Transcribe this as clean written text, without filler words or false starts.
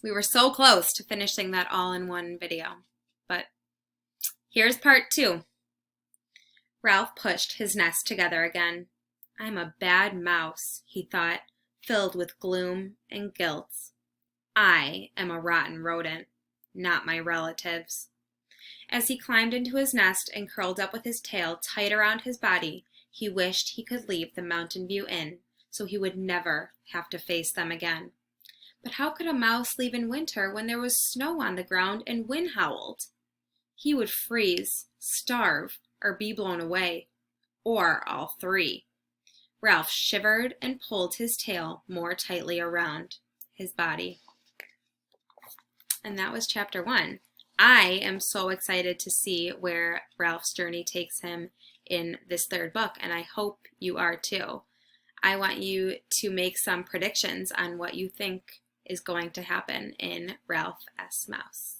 We were so close to finishing that all in one video. But here's part 2. Ralph pushed his nest together again. I'm a bad mouse, he thought, filled with gloom and guilt. I am a rotten rodent, not my relatives. As he climbed into his nest and curled up with his tail tight around his body, he wished he could leave the Mountain View Inn so he would never have to face them again. But how could a mouse leave in winter when there was snow on the ground and wind howled? He would freeze, starve, or be blown away, or all three. Ralph shivered and pulled his tail more tightly around his body. And that was chapter 1. I am so excited to see where Ralph's journey takes him in this 3rd book, and I hope you are too. I want you to make some predictions on what you think is going to happen in Ralph S. Mouse.